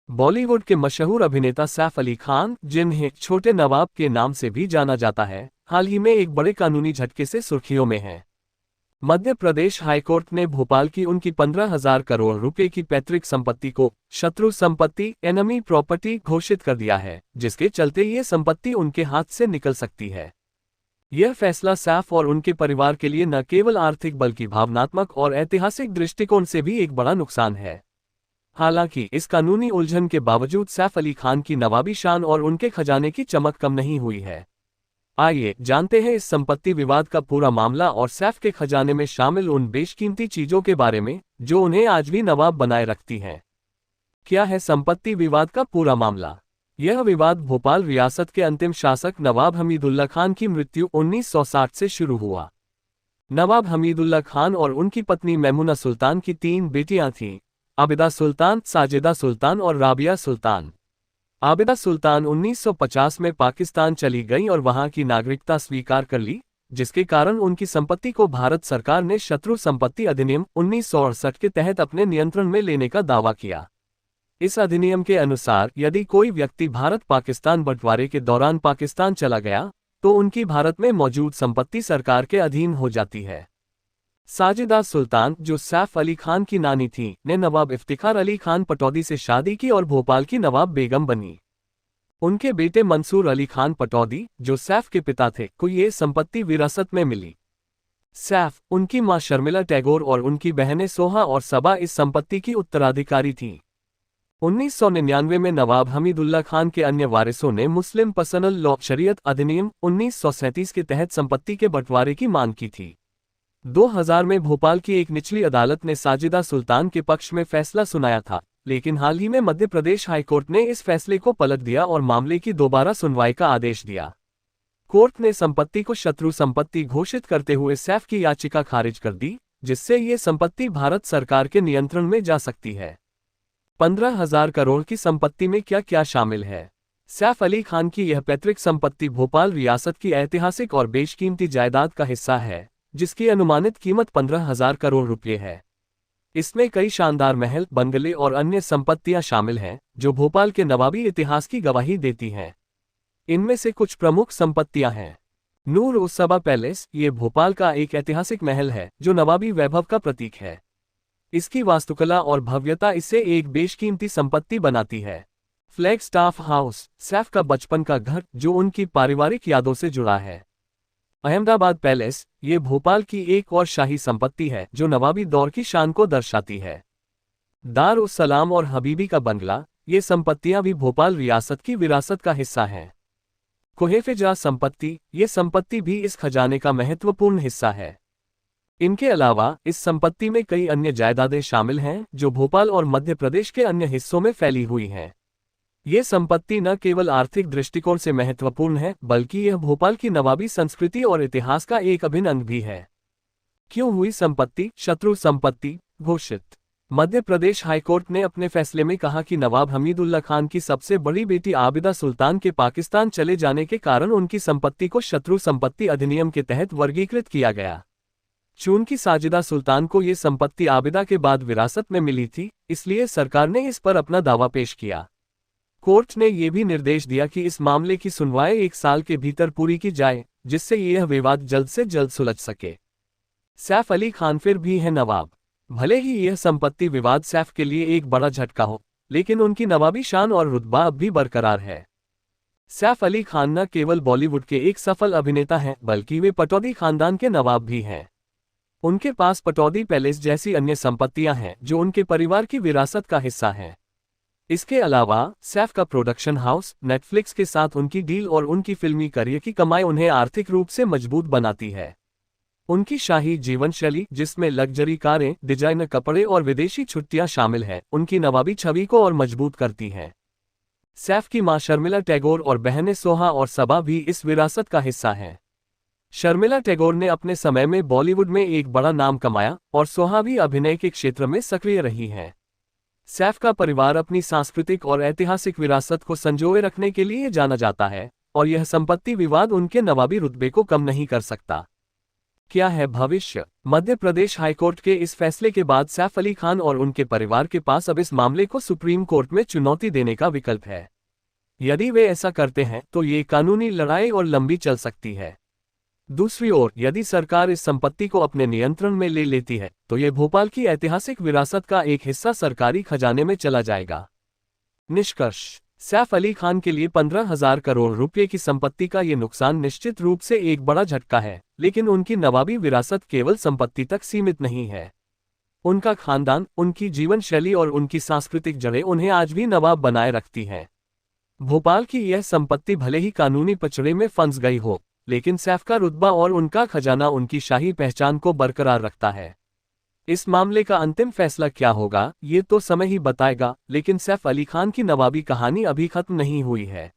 बॉलीवुड के मशहूर अभिनेता सैफ अली खान, जिन्हें छोटे नवाब के नाम से भी जाना जाता है, हाल ही में एक बड़े कानूनी झटके से सुर्खियों में हैं। मध्य प्रदेश हाईकोर्ट ने भोपाल की उनकी 15,000 करोड़ रुपए की पैतृक संपत्ति को शत्रु संपत्ति एनमी प्रॉपर्टी घोषित कर दिया है, जिसके चलते ये संपत्ति उनके हाथ से निकल सकती है। यह फैसला सैफ और उनके परिवार के लिए न केवल आर्थिक बल्कि भावनात्मक और ऐतिहासिक दृष्टिकोण से भी एक बड़ा नुकसान है। हालांकि इस कानूनी उलझन के बावजूद सैफ अली खान की नवाबी शान और उनके खजाने की चमक कम नहीं हुई है। आइए जानते हैं इस संपत्ति विवाद का पूरा मामला और सैफ के खजाने में शामिल उन बेशकीमती चीजों के बारे में जो उन्हें आज भी नवाब बनाए रखती हैं। क्या है संपत्ति विवाद का पूरा मामला? यह विवाद भोपाल रियासत के अंतिम शासक नवाब हमीदुल्ला खान की मृत्यु 1960 से शुरू हुआ। नवाब हमीदुल्ला खान और उनकी पत्नी मैमुना सुल्तान की 3 बेटियां थीं, आबिदा सुल्तान, साजिदा सुल्तान और राबिया सुल्तान। आबिदा सुल्तान 1950 में पाकिस्तान चली गईं और वहां की नागरिकता स्वीकार कर ली, जिसके कारण उनकी संपत्ति को भारत सरकार ने शत्रु संपत्ति अधिनियम 1968 के तहत अपने नियंत्रण में लेने का दावा किया। इस अधिनियम के अनुसार यदि कोई व्यक्ति भारत पाकिस्तान बंटवारे के दौरान पाकिस्तान चला गया, तो उनकी भारत में मौजूद संपत्ति सरकार के अधीन हो जाती है। साजिदा सुल्तान, जो सैफ अली खान की नानी थी, ने नवाब इफ्तिखार अली खान पटौदी से शादी की और भोपाल की नवाब बेगम बनी। उनके बेटे मंसूर अली खान पटौदी, जो सैफ के पिता थे, को ये संपत्ति विरासत में मिली। सैफ, उनकी मां शर्मिला टैगोर और उनकी बहनें सोहा और सबा इस संपत्ति की उत्तराधिकारी थीं। 1999 में नवाब हमीदुल्ला खान के अन्य वारिसों ने मुस्लिम पर्सनल लॉ शरीयत अधिनियम 1937 के तहत संपत्ति के बंटवारे की मांग की थी। 2000 में भोपाल की एक निचली अदालत ने साजिदा सुल्तान के पक्ष में फैसला सुनाया था, लेकिन हाल ही में मध्य प्रदेश हाईकोर्ट ने इस फैसले को पलट दिया और मामले की दोबारा सुनवाई का आदेश दिया। कोर्ट ने संपत्ति को शत्रु संपत्ति घोषित करते हुए सैफ की याचिका खारिज कर दी, जिससे ये संपत्ति भारत सरकार के नियंत्रण में जा सकती है। 15,000 करोड़ की संपत्ति में क्या क्या शामिल है? सैफ अली खान की यह पैतृक संपत्ति भोपाल रियासत की ऐतिहासिक और बेशकीमती जायदाद का हिस्सा है, जिसकी अनुमानित कीमत 15,000 करोड़ रुपये है। इसमें कई शानदार महल, बंगले और अन्य संपत्तियां शामिल हैं, जो भोपाल के नवाबी इतिहास की गवाही देती हैं। इनमें से कुछ प्रमुख संपत्तियां हैं। नूर उस सबा पैलेस, ये भोपाल का एक ऐतिहासिक महल है जो नवाबी वैभव का प्रतीक है। इसकी वास्तुकला और भव्यता इसे एक बेशकीमती संपत्ति बनाती है। फ्लैग स्टाफ हाउस, सैफ का बचपन का घर जो उनकी पारिवारिक यादों से जुड़ा है। अहमदाबाद पैलेस, ये भोपाल की एक और शाही संपत्ति है जो नवाबी दौर की शान को दर्शाती है। दार उस सलाम और हबीबी का बंगला, ये संपत्तियां भी भोपाल रियासत की विरासत का हिस्सा हैं। कोहेफेजा संपत्ति, ये संपत्ति भी इस खजाने का महत्वपूर्ण हिस्सा है। इनके अलावा इस संपत्ति में कई अन्य जायदादें शामिल हैं जो भोपाल और मध्य प्रदेश के अन्य हिस्सों में फैली हुई हैं। ये संपत्ति न केवल आर्थिक दृष्टिकोण से महत्वपूर्ण है, बल्कि यह भोपाल की नवाबी संस्कृति और इतिहास का एक अभिन्न अंग भी है। क्यों हुई संपत्ति शत्रु संपत्ति घोषित? मध्य प्रदेश हाईकोर्ट ने अपने फैसले में कहा कि नवाब हमीदुल्ला खान की सबसे बड़ी बेटी आबिदा सुल्तान के पाकिस्तान चले जाने के कारण उनकी संपत्ति को शत्रु संपत्ति अधिनियम के तहत वर्गीकृत किया गया। चूंकि साजिदा सुल्तान को ये संपत्ति आबिदा के बाद विरासत में मिली थी, इसलिए सरकार ने इस पर अपना दावा पेश किया। कोर्ट ने यह भी निर्देश दिया कि इस मामले की सुनवाई 1 साल के भीतर पूरी की जाए, जिससे यह विवाद जल्द से जल्द सुलझ सके। सैफ अली खान फिर भी है नवाब। भले ही यह संपत्ति विवाद सैफ के लिए एक बड़ा झटका हो, लेकिन उनकी नवाबी शान और रुतबा अब भी बरकरार है। सैफ अली खान न केवल बॉलीवुड के एक सफल अभिनेता हैं, बल्कि वे पटौदी खानदान के नवाब भी हैं। उनके पास पटौदी पैलेस जैसी अन्य संपत्तियां हैं जो उनके परिवार की विरासत का हिस्सा हैं। इसके अलावा सैफ का प्रोडक्शन हाउस, नेटफ्लिक्स के साथ उनकी डील और उनकी फिल्मी करियर की कमाई उन्हें आर्थिक रूप से मजबूत बनाती है। उनकी शाही जीवन शैली, जिसमें लग्जरी कारें, डिजाइनर कपड़े और विदेशी छुट्टियां शामिल हैं, उनकी नवाबी छवि को और मजबूत करती हैं। सैफ की मां शर्मिला टैगोर और बहनें सोहा और सबा भी इस विरासत का हिस्सा हैं। शर्मिला टैगोर ने अपने समय में बॉलीवुड में एक बड़ा नाम कमाया और सोहा भी अभिनय के क्षेत्र में सक्रिय रही हैं। सैफ का परिवार अपनी सांस्कृतिक और ऐतिहासिक विरासत को संजोए रखने के लिए जाना जाता है, और यह संपत्ति विवाद उनके नवाबी रुतबे को कम नहीं कर सकता। क्या है भविष्य? मध्य प्रदेश हाईकोर्ट के इस फैसले के बाद सैफ अली खान और उनके परिवार के पास अब इस मामले को सुप्रीम कोर्ट में चुनौती देने का विकल्प है। यदि वे ऐसा करते हैं तो ये कानूनी लड़ाई और लंबी चल सकती है। दूसरी ओर, यदि सरकार इस संपत्ति को अपने नियंत्रण में ले लेती है तो ये भोपाल की ऐतिहासिक विरासत का एक हिस्सा सरकारी खजाने में चला जाएगा। निष्कर्ष, सैफ अली खान के लिए 15,000 करोड़ रुपए की संपत्ति का ये नुकसान निश्चित रूप से एक बड़ा झटका है, लेकिन उनकी नवाबी विरासत केवल संपत्ति तक सीमित नहीं है। उनका खानदान, उनकी जीवन शैली और उनकी सांस्कृतिक जड़ें उन्हें आज भी नवाब बनाए रखती हैं। भोपाल की यह संपत्ति भले ही कानूनी पचड़े में फंस गई हो, लेकिन सैफ का रुतबा और उनका खजाना उनकी शाही पहचान को बरकरार रखता है। इस मामले का अंतिम फैसला क्या होगा, ये तो समय ही बताएगा, लेकिन सैफ अली खान की नवाबी कहानी अभी खत्म नहीं हुई है।